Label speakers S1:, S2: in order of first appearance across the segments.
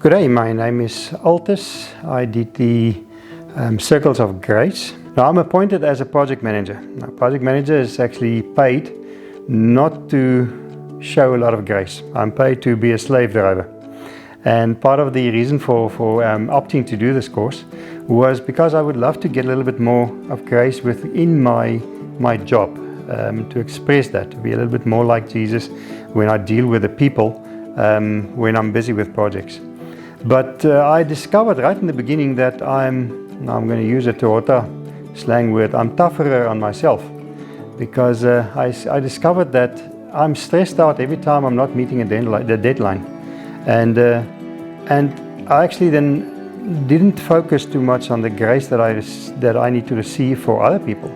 S1: Good day, my name is Altus. I did the Circles of Grace. Now I'm appointed as a project manager. Now, project manager is actually paid not to show a lot of grace. I'm paid to be a slave driver. And part of the reason for opting to do this course was because I would love to get a little bit more of grace within my job, to express that, to be a little bit more like Jesus when I deal with the people, when I'm busy with projects. But I discovered right in the beginning that I'm going to use a Toyota slang word, I'm tougher on myself, because I discovered that I'm stressed out every time I'm not meeting the deadline. And I actually then didn't focus too much on the grace that I need to receive for other people,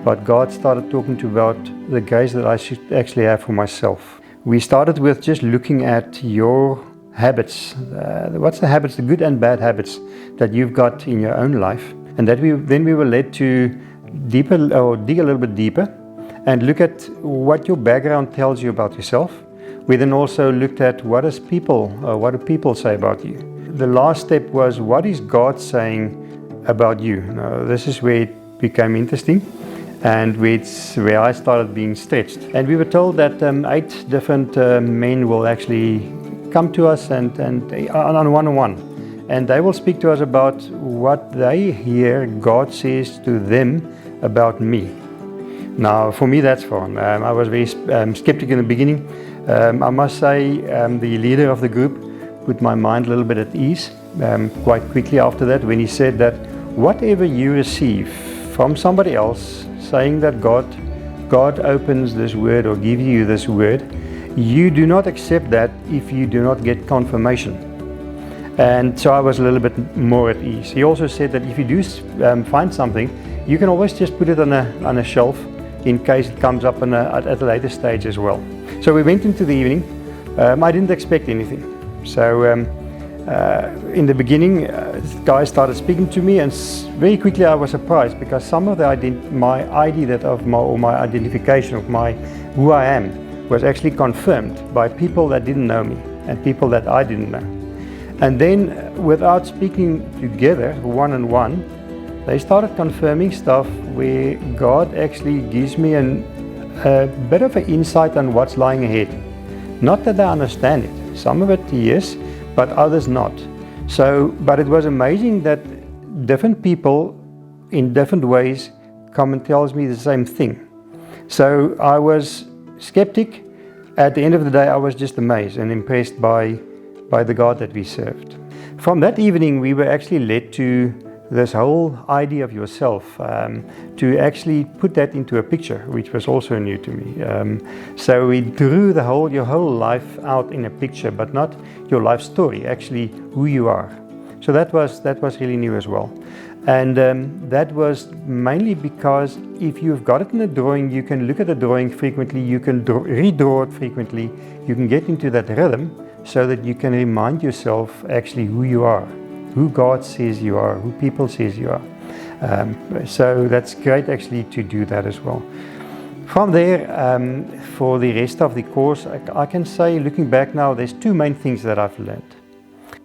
S1: but God started talking about the grace that I should actually have for myself. We started with just looking at your habits. What's the habits, the good and bad habits that you've got in your own life? And then we were led to dig a little bit deeper and look at what your background tells you about yourself. We then also looked at what do people say about you. The last step was, what is God saying about you? Now, this is where it became interesting, and where I started being stretched. And we were told that 8 different men will actually come to us and on one-on-one, and they will speak to us about what they hear God says to them about me. Now, for me, that's fun. I was very skeptical in the beginning. I must say, the leader of the group put my mind a little bit at ease quite quickly after that, when he said that whatever you receive from somebody else saying that God opens this word or gives you this word, you do not accept that if you do not get confirmation. And so I was a little bit more at ease. He also said that if you do find something, you can always just put it on a shelf in case it comes up at a later stage as well. So we went into the evening. I didn't expect anything. So in the beginning, guys started speaking to me, and very quickly I was surprised, because some of my identification of who I am was actually confirmed by people that didn't know me and people that I didn't know. And then, without speaking together one-on-one, they started confirming stuff where God actually gives me a bit of an insight on what's lying ahead. Not that I understand it. Some of it, yes, but others not. But it was amazing that different people in different ways come and tells me the same thing. So I was skeptic. At the end of the day, I was just amazed and impressed by the God that we served. From that evening, we were actually led to this whole idea of yourself, to actually put that into a picture, which was also new to me. So we drew your whole life out in a picture, but not your life story, actually who you are. So that was really new as well. And that was mainly because if you've got it in a drawing, you can look at the drawing frequently, you can redraw it frequently, you can get into that rhythm so that you can remind yourself actually who you are, who God says you are, who people says you are. So that's great actually to do that as well. From there, for the rest of the course, I can say, looking back now, there's 2 main things that I've learned.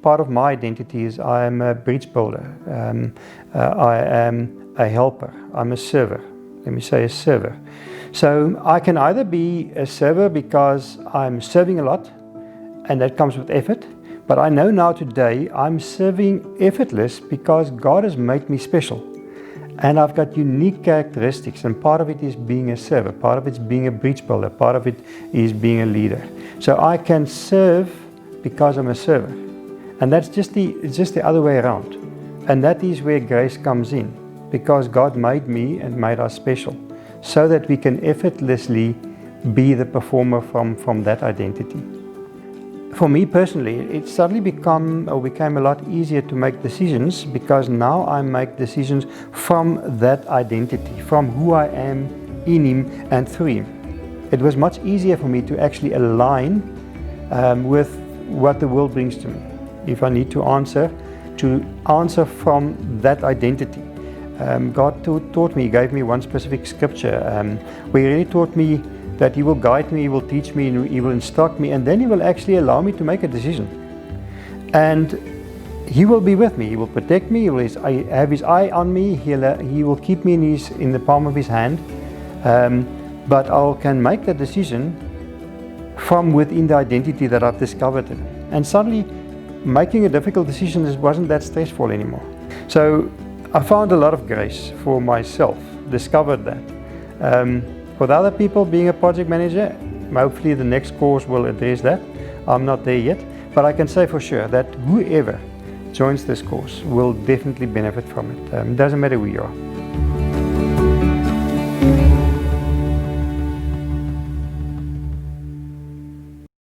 S1: Part of my identity is I am a bridge builder. I am a helper. I'm a server. Let me say a server. So I can either be a server because I'm serving a lot, and that comes with effort. But I know now today I'm serving effortless because God has made me special. And I've got unique characteristics, and part of it is being a server, part of it's being a bridge builder, part of it is being a leader. So I can serve because I'm a server. And that's just the other way around. And that is where grace comes in, because God made me and made us special, so that we can effortlessly be the performer from that identity. For me personally, it suddenly became a lot easier to make decisions, because now I make decisions from that identity, from who I am in Him and through Him. It was much easier for me to actually align with what the world brings to me. If I need to answer from that identity. God taught me, He gave me one specific scripture where He really taught me that He will guide me, He will teach me, He will instruct me, and then He will actually allow me to make a decision. And He will be with me. He will protect me. He will have His eye on me. He will keep me in the palm of His hand. But I can make that decision from within the identity that I've discovered it. And suddenly, making a difficult decision wasn't that stressful anymore. So I found a lot of grace for myself, discovered that. For the other people, being a project manager, hopefully the next course will address that. I'm not there yet, but I can say for sure that whoever joins this course will definitely benefit from it. It doesn't matter who you are.